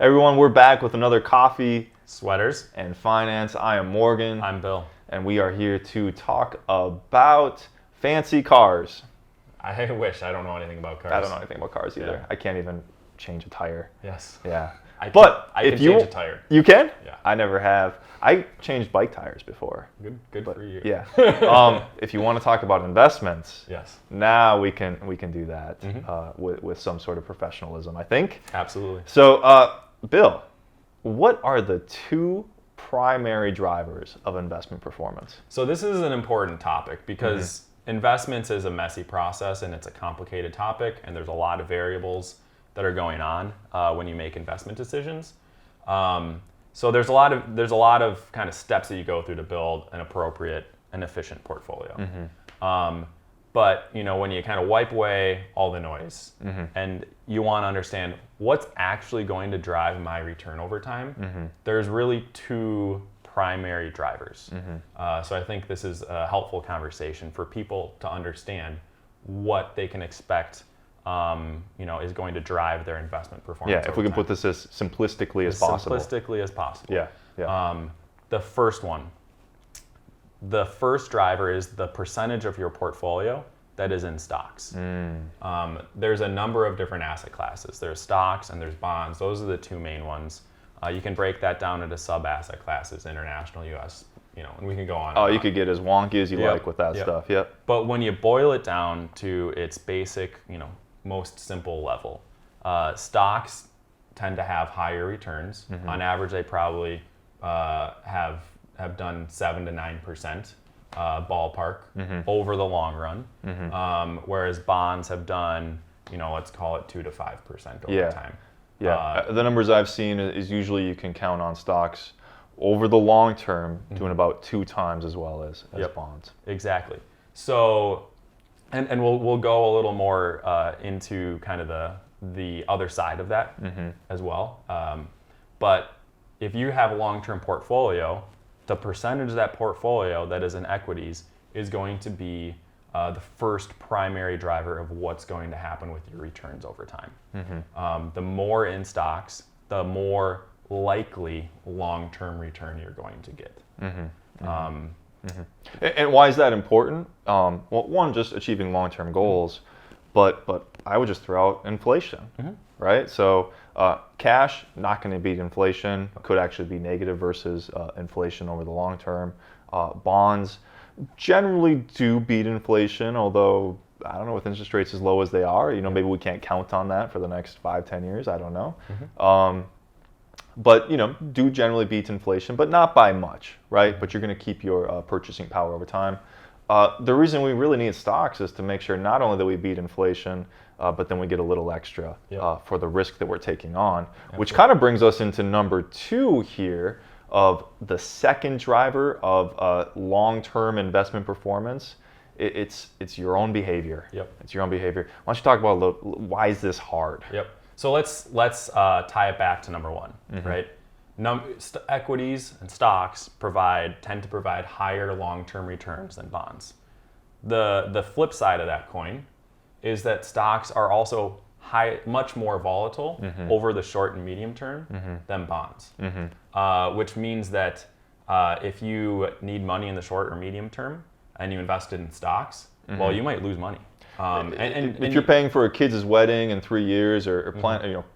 Everyone, we're back with another Coffee, Sweaters, and Finance. I am Morgan. I'm Bill. And we are here to talk about fancy cars. I wish. I don't know anything about cars. I don't know anything about cars either. Yeah. I can't even change a tire. Yes. Yeah. I but can if you change a tire. You can? Yeah. I never have. I changed bike tires before. Good for you. Yeah. If you want to talk about investments, yes. Now we can do that Mm-hmm. with some sort of professionalism, I think. Absolutely. So, Bill, what are the two primary drivers of investment performance? So this is an important topic because investments is a messy process and it's a complicated topic, and there's a lot of variables that are going on when you make investment decisions. So there's a lot of kind of steps that you go through to build an appropriate and efficient portfolio. But when you kind of wipe away all the noise and you want to understand what's actually going to drive my return over time, there's really two primary drivers. So I think this is a helpful conversation for people to understand what they can expect is going to drive their investment performance. Yeah, if we can put this as simplistically as possible. Simplistically as possible. Yeah. The first driver is the percentage of your portfolio that is in stocks. There's a number of different asset classes. There's stocks and there's bonds. Those are the two main ones. You can break that down into sub-asset classes, international, U.S., and we can go on. Oh, you could get as wonky as you like with that stuff. Yep. But when you boil it down to its basic, most simple level, stocks tend to have higher returns. On average, they probably have done 7 to 9% ballpark over the long run, whereas bonds have done, let's call it 2 to 5% over time. Yeah, the numbers I've seen is usually you can count on stocks over the long term doing about 2 times as well as bonds. Exactly. So, and we'll go a little more into kind of the other side of that as well. But if you have a long-term portfolio, the percentage of that portfolio that is in equities is going to be the first primary driver of what's going to happen with your returns over time. The more in stocks, the more likely long-term return you're going to get. And why is that important? Well, one, just achieving long-term goals, but I would just throw out inflation, right? So cash, not going to beat inflation, could actually be negative versus inflation over the long term. Bonds generally do beat inflation, although I don't know, with interest rates as low as they are, maybe we can't count on that for the next 5-10 years. I don't know. But do generally beat inflation, but not by much, right? But you're going to keep your purchasing power over time. The reason we really need stocks is to make sure not only that we beat inflation, but then we get a little extra for the risk that we're taking on, which kind of brings us into number 2 here of the second driver of long-term investment performance. It's your own behavior. It's your own behavior. Why don't you talk about why is this hard? So let's tie it back to number 1, right? Equities and stocks tend to provide higher long-term returns than bonds. The flip side of that coin is that stocks are also much more volatile over the short and medium term than bonds, which means that if you need money in the short or medium term and you invested in stocks, well, you might lose money. And if you're paying for a kid's wedding in 3 years, or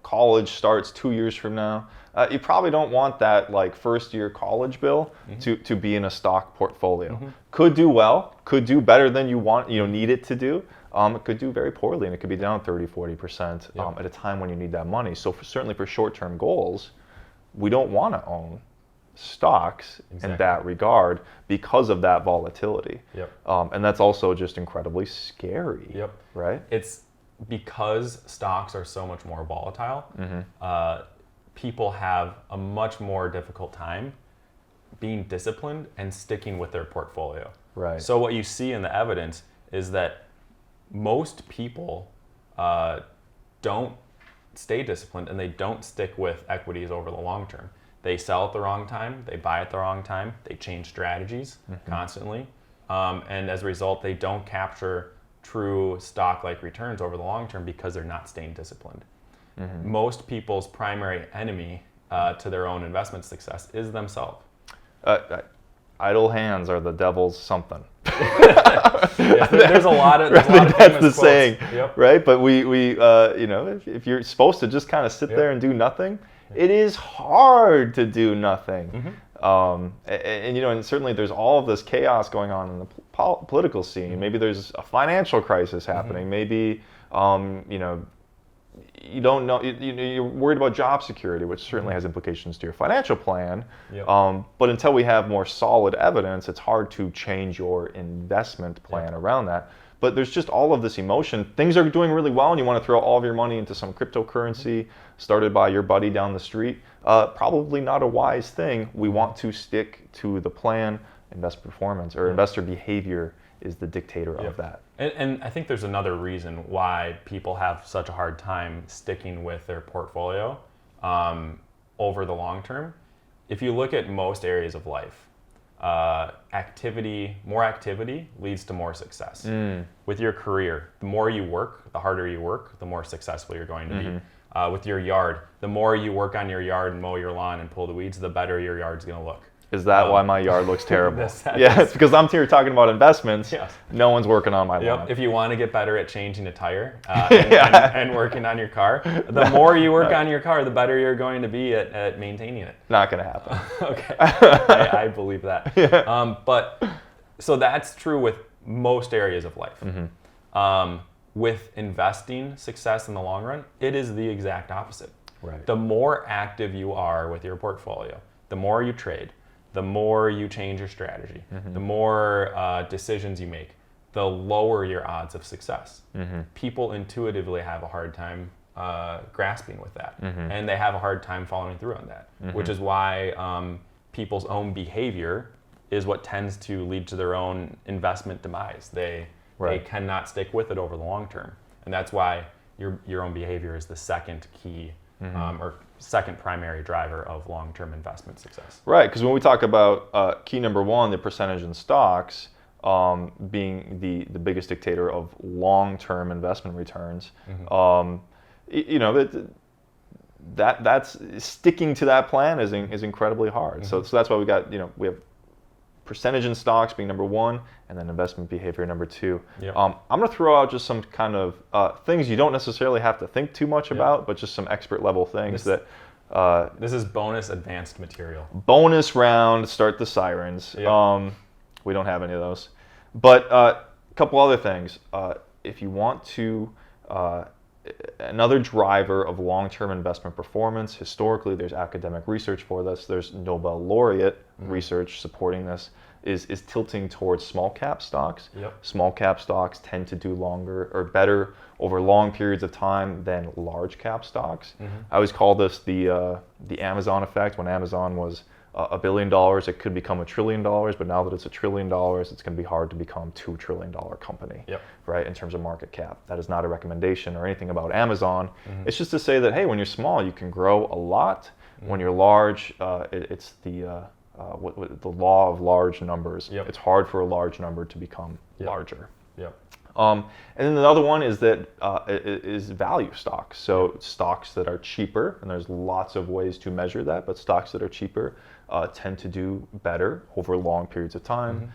college starts 2 years from now, you probably don't want that first year college bill to be in a stock portfolio. Could do well, could do better than you need it to do. It could do very poorly, and it could be down 30-40% at a time when you need that money. So certainly for short-term goals, we don't want to own stocks in that regard because of that volatility. And that's also just incredibly scary, right? It's because stocks are so much more volatile, people have a much more difficult time being disciplined and sticking with their portfolio. Right. So what you see in the evidence is that most people don't stay disciplined and they don't stick with equities over the long term. They sell at the wrong time, they buy at the wrong time, they change strategies constantly, and as a result, they don't capture true stock-like returns over the long term because they're not staying disciplined. most people's primary enemy to their own investment success is themselves. Idle hands are the devil's something. Yes, there's a lot of that's famous the quotes. saying, Yep. right? But we if you're supposed to just kind of sit there and do nothing, it is hard to do nothing. And certainly there's all of this chaos going on in the political scene. Maybe there's a financial crisis happening. Maybe you don't know, you're worried about job security, which certainly has implications to your financial plan. But until we have more solid evidence, it's hard to change your investment plan around that. But there's just all of this emotion. Things are doing really well, and you want to throw all of your money into some cryptocurrency started by your buddy down the street. Probably not a wise thing. We want to stick to the plan. Investor performance or investor behavior is the dictator of that. And I think there's another reason why people have such a hard time sticking with their portfolio over the long term. If you look at most areas of life, more activity leads to more success. With your career, the more you work, the harder you work, the more successful you're going to be. With your yard, the more you work on your yard and mow your lawn and pull the weeds, the better your yard's going to look. Is that why my yard looks terrible? Yeah, it's because I'm here talking about investments. Yes. No one's working on my lawn. If you want to get better at changing a tire and working on your car, the more you work on your car, the better you're going to be at maintaining it. Not going to happen. Okay, I believe that. But so that's true with most areas of life. With investing success in the long run, it is the exact opposite. Right. The more active you are with your portfolio, the more you trade, the more you change your strategy, the more decisions you make, the lower your odds of success. People intuitively have a hard time grasping with that, and they have a hard time following through on that, which is why people's own behavior is what tends to lead to their own investment demise. They cannot stick with it over the long term, and that's why your own behavior is the second key or second primary driver of long-term investment success. Right, because when we talk about key number one, the percentage in stocks being the biggest dictator of long-term investment returns, that's sticking to that plan is incredibly hard. So that's why we have percentage in stocks being number one, and then investment behavior number two. I'm going to throw out just some kind of things you don't necessarily have to think too much about, but just some expert level things that. This is bonus advanced material. Bonus round, start the sirens. We don't have any of those. But a couple other things. If you want to, another driver of long-term investment performance, historically there's academic research for this, there's Nobel laureate research supporting this, is tilting towards small cap stocks. Small cap stocks tend to do longer or better over long periods of time than large cap stocks. I always call this the Amazon effect. When Amazon was $1 billion, it could become $1 trillion, but now that it's $1 trillion, it's going to be hard to become $2 trillion company, right? In terms of market cap. That is not a recommendation or anything about Amazon. It's just to say that, hey, when you're small, you can grow a lot. When you're large, it's the law of large numbers. It's hard for a large number to become larger. And then the other one is that is value stocks. So stocks that are cheaper, and there's lots of ways to measure that, but stocks that are cheaper tend to do better over long periods of time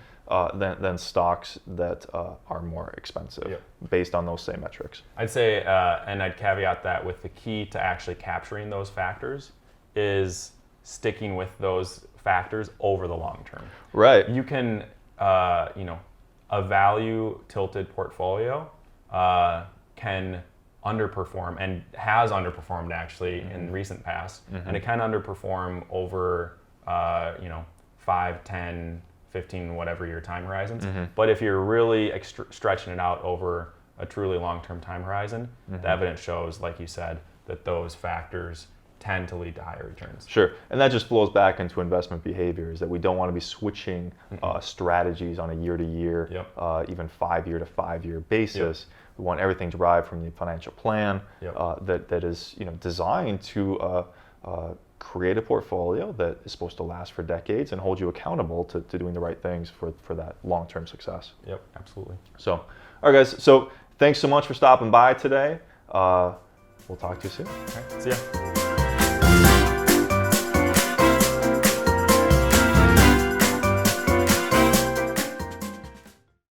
than stocks that are more expensive based on those same metrics. I'd say, and I'd caveat that with the key to actually capturing those factors is sticking with those factors over the long term. Right. You can, a value tilted portfolio can underperform and has underperformed actually in recent past, and it can underperform over 5, 10, 15, whatever your time horizons. But if you're really stretching it out over a truly long-term time horizon, the evidence shows, like you said, that those factors tend to lead to higher returns. Sure, and that just flows back into investment behaviors, that we don't want to be switching strategies on a year-to-year, even 5-year to 5-year basis. We want everything derived from the financial plan that is designed to create a portfolio that is supposed to last for decades and hold you accountable to doing the right things for that long-term success. Absolutely. So, all right, guys. So thanks so much for stopping by today. we'll talk to you soon. All right, see ya.